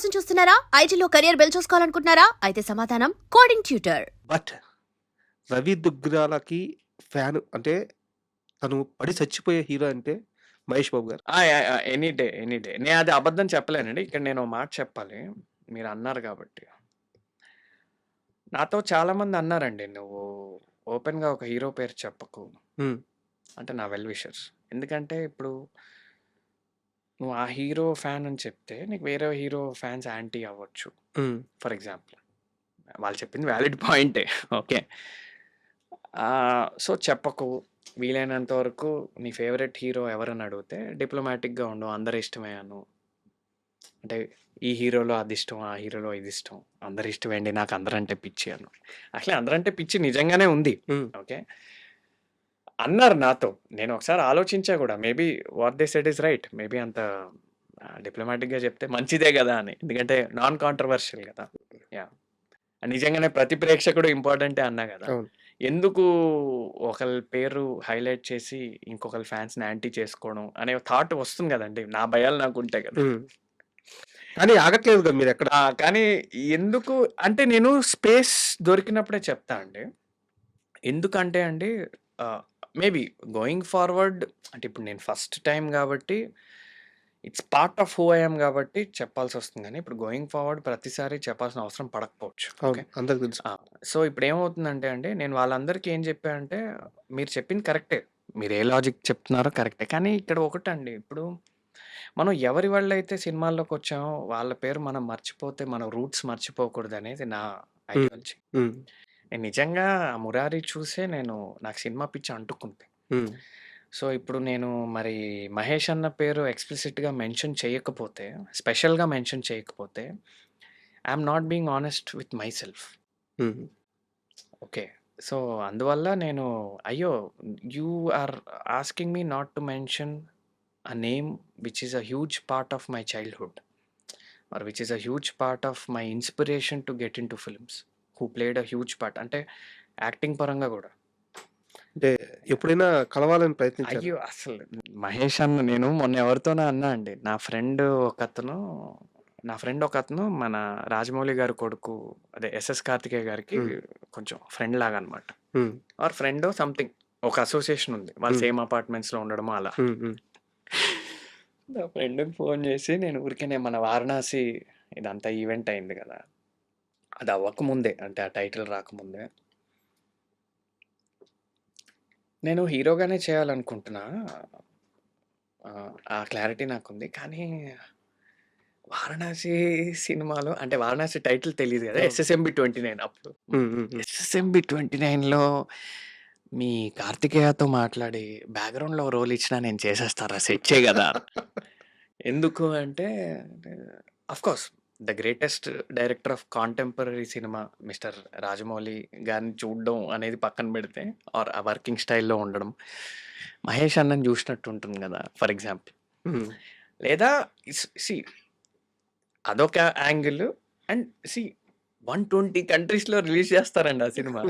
కోసం చూస్తున్నారా? ఐటీలో కెరియర్ బిల్డ్ చూసుకోవాలనుకుంటున్నారా? అయితే సమాధానం కోడింగ్ ట్యూటర్. బట్ రవి దుగ్గిరాలకి ఫ్యాన్ అంటే తను పడి చచ్చిపోయే హీరో అంటే మహేష్ బాబు గారు. ఎనీ డే ఎనీ డే నేను అది అబద్ధం చెప్పలేనండి. ఇక్కడ నేను ఓ మాట చెప్పాలి. మీరు అన్నారు కాబట్టి. నాతో చాలా మంది అన్నారండి, "నువ్వు ఓపెన్‌గా ఒక హీరో పేరు చెప్పకు." హ్మ్. అంటే నా వెల్ విషర్స్. ఎందుకంటే ఇప్పుడు నువ్వు ఆ హీరో ఫ్యాన్ అని చెప్తే నీకు వేరే హీరో ఫ్యాన్స్ యాంటీ అవ్వచ్చు. హ్మ్. ఫర్ ఎగ్జాంపుల్ వాళ్ళు చెప్పింది వ్యాలిడ్ పాయింటే. ఓకే. సో, చెప్పకు. వీలైనంత వరకు నీ ఫేవరెట్ హీరో ఎవరని అడిగితే డిప్లొమాటిక్‌గా ఉండు. అందరి ఇష్టమే అను. అంటే ఈ హీరోలో అది ఇష్టం, ఆ హీరోలో ఇది ఇష్టం. అందరి ఇష్టమేండి, నాకు అందరంటే పిచ్చి అను. యాక్చువల్లీ అందరంటే పిచ్చి నిజంగానే ఉంది. హ్మ్. ఓకే. అన్నారు నాతో. నేను ఒకసారి ఆలోచించా గూడా. Maybe what they said is right. Maybe అంత డిప్లొమాటిక్‌గా చెప్తే మంచిదే గదా అని. ఎందుకంటే నాన్ కాంట్రోవర్షియల్ గదా! యాహ్! నిజంగానే ప్రతి ప్రేక్షకుడు ఇంపార్టెంటే అన్నా గదా! అవును. ఎందుకు ఒకళ్ళ పేరు హైలైట్ చేసి ఇంకొకళ్ళ ఫ్యాన్స్‌ని యాంటీ చేసుకోవడం అనే థాట్ వస్తుంది గదండీ! నా భయాలు నాకుంటాయి గదా! హ్మ్. కానీ ఆగట్లేదుగా మీరెక్కడ. కానీ ఎందుకు అంటే నేను స్పేస్ దొరికినప్పుడే చెప్తా అండి. ఎందుకంటే అండి మేబీ గోయింగ్ ఫార్వర్డ్ అంటే ఇప్పుడు నేను ఫస్ట్ టైమ్ గాబట్టి it's part of who I am గాబట్టి చెప్పాల్సొస్తుంది గానీ, ఇప్పుడు గోయింగ్ ఫార్వర్డ్ ప్రతిసారి చెప్పాల్సిన అవసరం పడకపోవచ్చు. అవును. ఓకే. అందరికి తెలుసు. సో, ఇప్పుడేమవుతుందంటే అండి, నేను వాళ్ళందరికీ ఏం చెప్పా అంటే, మీరు చెప్పింది కరెక్టే. మీరు ఏ లాజిక్ చెప్తున్నారో కరెక్టే. కానీ ఇక్కడ ఒకటండి, ఇప్పుడు మనం ఎవరి వల్ల అయితే సినిమాల్లోకొచ్చామో, వాళ్ళ పేరు మనం మర్చిపోతే, మన రూట్స్ మర్చిపోకూడదనేది నా హ్మ్. ఐడియాలజీ. హ్మ్. నేను నిజంగా ఆ 'మురారి' చూసే నాకు సినిమా పిచ్చి అంటుకుంది. హ్మ్. సో, ఇప్పుడు నేను మరి 'మహేష్' అన్న పేరు ఎక్స్‌ప్లిసిట్‌గా మెన్షన్ చేయకపోతే, స్పెషల్‌గా మెన్షన్ చేయకపోతే, I am not being honest with my self. Hmm. Okay. So, అందువల్ల నేను అయ్యో! You are asking me not to mention a name which is a huge part of my childhood or which is a huge part of my inspiration to get into films, who played a huge part అంటే acting పరంగా గూడా. అంటే ఎప్పుడైనా కలవాలని ప్రయత్నించారా? అయ్యో! అసలు మహేష్ అన్న నేను మొన్న ఎవరితోనో అన్నా అండి. నా ఫ్రెండ్ ఒకతను మన రాజమౌళి గారి కొడుకు అదే ఎస్ఎస్ కార్తికేయ గారికి హ్మ్. కొంచెం ఫ్రెండ్ లాగా అన్నమాట. హ్మ్. ఆర్ ఫ్రెండో సంథింగ్ ఒక అసోసియేషన్ ఉంది. వాళ్ళు హ్మ్. సేమ్ అపార్ట్మెంట్స్‌లో ఉండడమో అలా. హ్మ్. హ్మ్. నా ఫ్రెండ్‌కి ఫోన్ చేసి నేను ఊరికేనే మన వారణాసి ఇదంతా ఈవెంట్ అయింది గదా! అది అవ్వకముందే అంటే ఆ టైటిల్ రాకముందే నేను హీరోగానే చేయాలనుకుంటున్నా. ఆ క్లారిటీ నాకుంది. కానీ 'వారణాసి' సినిమాలో అంటే 'వారణాసి' టైటిల్ తెలీదు గదా! అవును. 'ఎస్ఎస్ఎంబి 29' అప్పుడు. హ్మ్. హ్మ్. హ్మ్. 'ఎస్ఎస్ఎంబి 29లో' మీ కార్తికేయతో మాట్లాడి బ్యాక్‌గ్రౌండ్‌లో రోల్ ఇచ్చినా నేను చేసేస్తారా సెచ్చే గదా! ఎందుకు అంటే of course the greatest director of contemporary cinema mister Rajamouli గారిని చూడడం అనేది పక్కన పెడితే ఆర్ ఆ వర్కింగ్ స్టైల్‌లో ఉండడం. మహేష్ అన్నని చూసినట్టు ఉంటుంది గదా! For example. హ్మ్. లేదా సీ అదొక యాంగిల్ అండ్ సీ 120 కంట్రీస్‌లో రిలీజ్ చేస్తారండి ఆ సినిమా.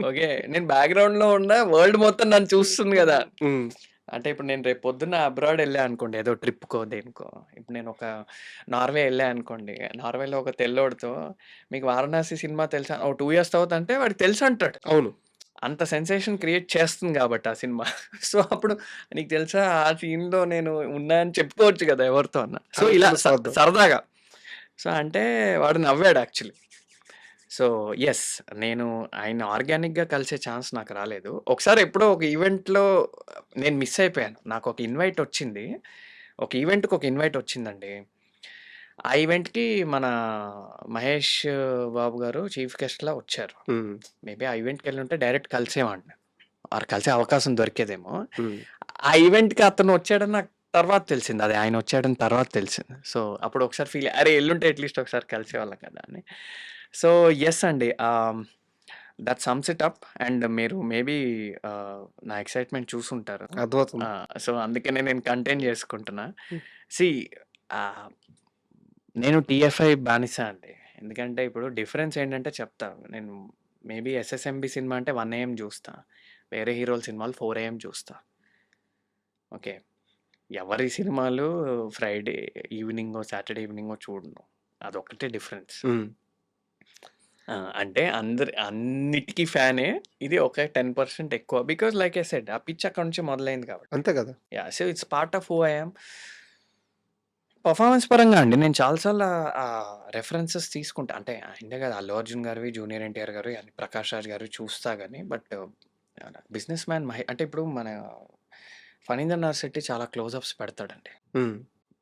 ఓకే. నేను బ్యాక్‌గ్రౌండ్‌లో ఉన్న వరల్డ్ మొత్తం నన్ను చూస్తుంది గదా! హ్మ్. అంటే ఇప్పుడు నేను రేపు పొద్దున్న అబ్రాడ్ ఎళ్ళా అనుకోండి ఏదో ట్రిప్‌కో, దేనికో. ఇప్పుడు నేను ఒక నార్వే ఎళ్ళా అనుకోండి. నార్వేలో ఒక తెల్లోడితో మీకు 'వారణాసి' సినిమా తెలుసా? ఓ 2 ఇయర్స్ తర్వాత అంటే వాడికి తెలుసంటాడు. అవును. అంత సెన్సేషన్ క్రియేట్ చేస్తుంది గాబట్టి ఆ సినిమా. సో, అప్పుడు నీకు తెలుసా ఆ సీన్‌లో నేను ఉన్నా అని చెప్పుకోవచ్చు గదా! ఎవరితో అన్నా. సో, ఇలా కరెక్ట్‌గా స్వార్థం. సరదాగా. సో, అంటే వాడు నవ్వాడు యాక్చువల్లీ. So, yes. నేను ఆయన్ని ఆర్గానిక్‌గా కలిసే ఛాన్స్ నాకు రాలేదు. ఒకసారి ఎప్పుడో ఒక ఈవెంట్‌లో నేను మిస్ అయిపోయాను. నాకొక ఇన్వైట్ వచ్చింది. ఒక ఈవెంట్‌కి ఒక ఇన్వైట్ వచ్చిందండి. ఆ ఈవెంట్‌కి మన మహేష్ బాబు గారు చీఫ్ గెస్ట్‌లా వచ్చారు. హ్మ్. మేబీ ఆ ఈవెంట్‌కెళ్ళుంటే డైరెక్ట్ కలిసేవాడిని. ఆర్ కలిసే అవకాశం దొరికేదేమో. హ్మ్. ఆ ఈవెంట్‌కి అతను వచ్చాడని నాకు తర్వాత తెలిసింది. అది ఆయన వచ్చాడని తర్వాత తెలిసింది. సో, అప్పుడు ఒకసారి అరే! ఎళ్ళుంటే అట్‌లీస్ట్ ఒకసారి కలిసేవాళ్ళం కదా! అని. సో, యెస్ అండి. That sums it up and మీరు మేబీ నా ఎక్సైట్‌మెంట్ చూసుంటారు. అర్థమవుతుంది. సో, అందుకనే నేను కంటైన్ చేసుకుంటున్నా. హ్మ్. సీ ఆహ్, నేను టీఎఫ్ఐ బానిస అండి. ఎందుకంటే ఇప్పుడు డిఫరెన్స్ ఏంటంటే చెప్తా. నేను మేబీ 'ఎస్ఎస్ఎంబి' సినిమా అంటే 1 ఏఎం చూస్తా. వేరే హీరోల సినిమాలు 4 ఏఎం చూస్తా. ఓకే. ఎవరి సినిమాలు ఫ్రైడే ఈవినింగో, సాటర్‌డే ఈవినింగో చూడను. అదొక్కటే డిఫరెన్స్. హ్మ్. అంటే అన్నిటికి ఫ్యానే. ఇది ఒక 10% ఎక్కువ. బికాజ్ లైక్ ఐ సెడ్ ఆ పిచ్ అక్కడి నుంచి మొదలైంది కాబట్టి. అంతే కదా! So it's part of who I am. Performance పరంగా అండి నేను చాలా సార్లు రెఫరెన్సెస్ తీసుకుంటా. అంటే ఆయనదే కాదు, అల్లు అర్జున్ గారివి, జూనియర్ ఎన్టీఆర్ గారు, ప్రకాష్ రాజ్ గారు చూస్తా గానీ, బట్ బిజినెస్ మ్యాన్ అంటే ఇప్పుడు మన ఫణీందర్ నర్సిటీ చాలా క్లోజప్స్ పెడతాడండి. హ్మ్.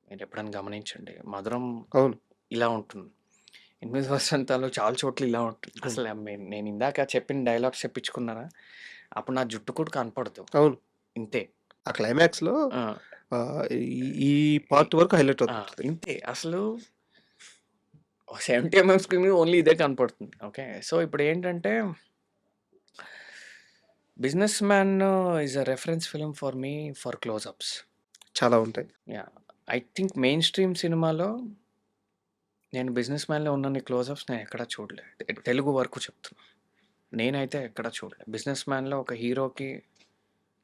మీరు ఎప్పుడైనా గమనించండి. మధురం అవును. ఇలా ఉంటుంది. 8 వసంతాలు చాలా చోట్ల ఇలా ఉంటుంది. అవును. అసలు నేను ఇందాక చెప్పిన డైలాగ్స్ చెప్పించుకున్నారా? అప్పుడు నా జుట్టు కూడా కనపడదు. అవును. ఇంతే. ఆ క్లైమాక్స్‌లో ఆ! ఈ పార్ట్ వరకు హైలైట్ ఆ! అవుతుంటది. ఇంతే. అసలు 70 ఎంఎం స్క్రీన్ మీద ఓన్లీ ఇదే కనపడుతుంది. ఓకే. సో ఇప్పుడేంటంటే 'business man' is a reference film for me for close-ups. చాలా ఉంటాయి. Yeah! I think main stream సినిమాలో నేను 'బిజినెస్ మ్యాన్‌లో' ఉన్నన్ని క్లోజప్స్ నేను ఎక్కడా చూడలే. తెలుగు వరకు చెప్తున్నా. నేనైతే ఎక్కడా చూడలే. 'బిజినెస్ మ్యాన్‌లో' ఒక హీరోకి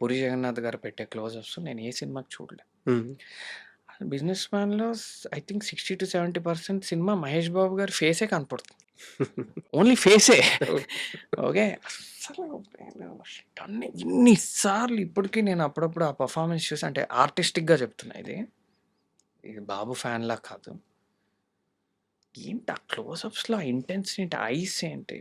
'పూరి జగన్నాథ్' గారు పెట్టే క్లోజప్స్ నేను ఏ సినిమాకి చూడలే. హ్మ్. 'బిజినెస్ మ్యాన్‌లో' ఐ థింక్ 60-70% సినిమా మహేష్ బాబు గారి ఫేసే కనపడుతుంది. ఓన్లీ ఫేసే. అవును. ఓకే. అస్సలు ఇన్ని సార్లు ఇప్పటికి నేను అప్పుడప్పుడు ఆ పెర్ఫార్మన్స్ చూసి, అంటే ఆర్టిస్టిక్‌గా చెప్తున్నా ఇది. ఇది బాబు ఫ్యాన్‌లా కాదు. ఏంటి ఆ క్లోజప్స్‌లో ఆ ఇంటెన్సిటీ, ఐస్ ఏంటి?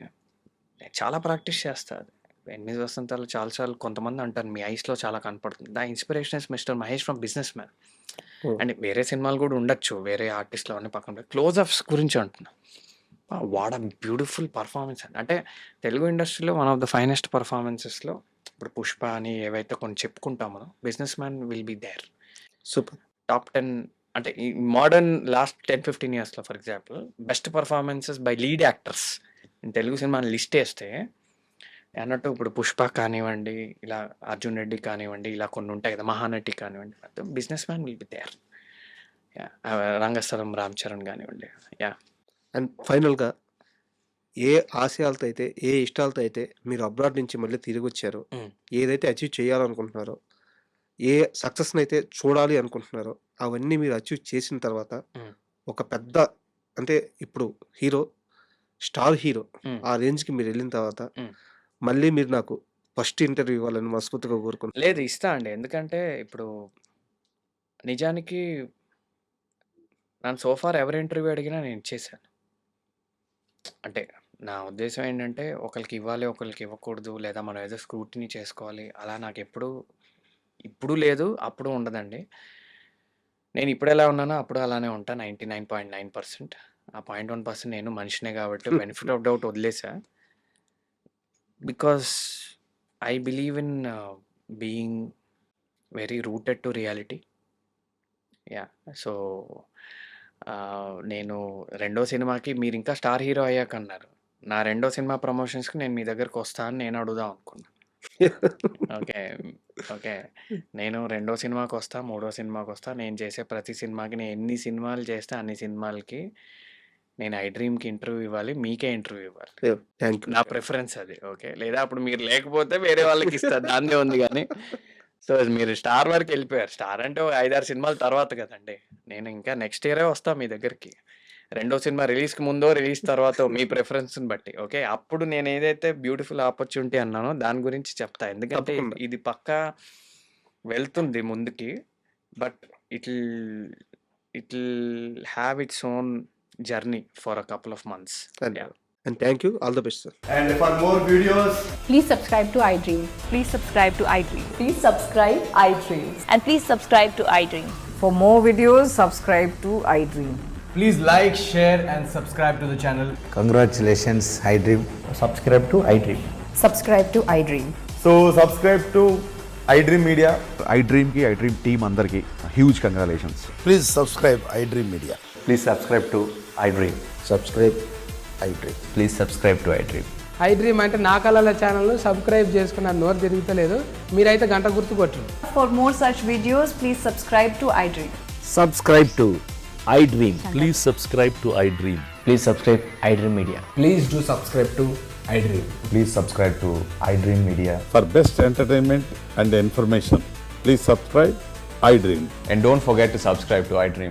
నేను చాలా ప్రాక్టీస్ చేస్తా అది. 8 వసంతాలు చాలా సార్లు కొంతమంది అంటారు, మీ ఐస్‌లో చాలా కనపడుతుంది. The inspiration is mister Mahesh from 'business man.' Oh! And వేరే సినిమాలు కూడా ఉండొచ్చు. వేరే ఆర్టిస్ట్‌లు అవన్నీ పక్కన పెట్టి క్లోజప్స్ గురించి అంటున్నా. వాట్ ఎ బ్యూటిఫుల్ పెర్ఫార్మన్స్ అండి. అంటే తెలుగు ఇండస్ట్రీలో వన్ ఆఫ్ ద ఫైనెస్ట్ పెర్ఫార్మన్సెస్‌లో ఇప్పుడు 'పుష్ప' అని ఏవైతే కొన్ని చెప్పుకుంటామో 'business man' will be there. Super. Top 10 అంటే ఈ మోడర్న్ లాస్ట్ 10-15 ఇయర్స్‌లో for example best performances by lead actors in Telugu cinema list ఏస్తే అన్నట్టు ఇప్పుడు 'పుష్ప' కానివ్వండి, ఇలా 'అర్జున్ రెడ్డి' కానివ్వండి, ఇలా కొన్ని ఉంటాయి కదా, 'మహానటి' కానివ్వండి, 'business man' will be there. Yeah! 'Rangasthalam Ram Charan' కానివ్వండి. యాహ్! అండ్ ఫైనల్‌గా ఏ ఆశయాలతో అయితే, ఏ ఇష్టాలతో అయితే మీరు అబ్రాడ్ నుంచి మళ్ళీ తిరిగొచ్చారో, హ్మ్. ఏదైతే అచీవ్ చేయాలనుకుంటున్నారో, ఏ సక్సెస్‌నైతే చూడాలి అనుకుంటున్నారో, అవన్నీ మీరు అచీవ్ చేసిన తర్వాత హ్మ్. ఒక పెద్ద అంటే ఇప్పుడు హీరో, స్టార్ హీరో హ్మ్. ఆ రేంజ్‌కి మీరెళ్ళిన తర్వాత హ్మ్. మళ్ళీ మీరు నాకు ఫస్ట్ ఇంటర్వ్యూ ఇవ్వాలని మనస్ఫూర్తిగా కోరుకుంటున్నాను. లేదు ఇస్తా అండి. ఎందుకంటే ఇప్పుడు నిజానికి నన్ను సో ఫార్ ఎవరి ఇంటర్వ్యూ అడిగినా నేను ఇచ్చేసాను. అంటే నా ఉద్దేశ్యం ఏంటంటే ఒకళ్ళకి ఇవ్వాలి, ఒకళ్ళకి ఇవ్వకూడదు, లేదా మనం ఏదో స్క్రూటినీ చేసుకోవాలి. అలా నాకెప్పుడు ఇప్పుడు లేదు, అప్పుడు ఉండదండి. నేను ఇప్పుడెలా ఉన్నానో అప్పుడు అలానే ఉంటా 99.9%. ఆ 0.1% నేను మనిషినే కాబట్టి బెనిఫిట్ ఆఫ్ డౌట్ వదిలేసా. Because I believe in being very rooted to reality. Yeah! So, నేను రెండో సినిమాకి మీరింకా స్టార్ హీరో అయ్యాకన్నారు. నా రెండో సినిమా ప్రమోషన్స్‌కి నేను మీ దగ్గరకొస్తా అని నేను అడుగుదాం అనుకున్నా. ఓకే. ఓకే. నేను రెండో సినిమాకొస్తా, మూడో సినిమాకొస్తా. నేను చేసే ప్రతి సినిమాకి నేను ఎన్ని సినిమాలు చేస్తే అన్ని సినిమాలకి నేను 'ఐ డ్రీమ్‌కి' ఇంటర్వ్యూ ఇవ్వాలి. మీకే ఇంటర్వ్యూ ఇవ్వాలి. Thank you. నా ప్రిఫరెన్స్ అది. ఓకే. లేదా అప్పుడు మీరు లేకపోతే వేరే వాళ్ళకిస్తా. దానిదే ఉంది గానీ. సో, మీరు స్టార్ వరకెళ్ళిపోయారు. స్టార్ అంటే ఓ 5, 6 సినిమాల తర్వాత కదండీ. నేను ఇంకా నెక్స్ట్ ఇయరే వస్తా మీ దగ్గరికి. రెండో సినిమా రిలీజ్‌కి ముందో, రిలీజ్ తర్వాతో మీ ప్రిఫరెన్స్‌ని బట్టి. ఓకే. అప్పుడు నేనేదైతే బ్యూటిఫుల్ ఆపర్చునిటీ అన్నానో దాని గురించి చెప్తా. ఎందుకంటే తప్పకుండా. ఇది పక్కా వెళ్తుంది ముందుకి. But it will have its own journey for a couple of months. Yeah! And thank you. All the best sir. And for more videos, Please subscribe to iDream. Please subscribe to iDream. Please subscribe iDream. And please subscribe to iDream. For more videos, subscribe to iDream. please like, share, and subscribe to the channel. Congratulations, iDream. subscribe to iDream. Subscribe to iDream. So subscribe to iDream Media. iDream team అందరికి huge congratulations. Please subscribe iDream Media. Please subscribe to iDream. Subscribe iDream. Please subscribe to iDream. iDream అంటే నా కళల ఛానల్ను subscribe చేసుకున్న నోరు తిరుగుతలేదు, మీరైతే గంట గుర్తు కొట్టండి. For more such videos, please subscribe to iDream. Subscribe to iDream. Please subscribe to iDream. Please subscribe iDream Media. Please do subscribe to iDream. Please subscribe to iDream Media. For best entertainment and information, please subscribe iDream. And don't forget to subscribe to iDream.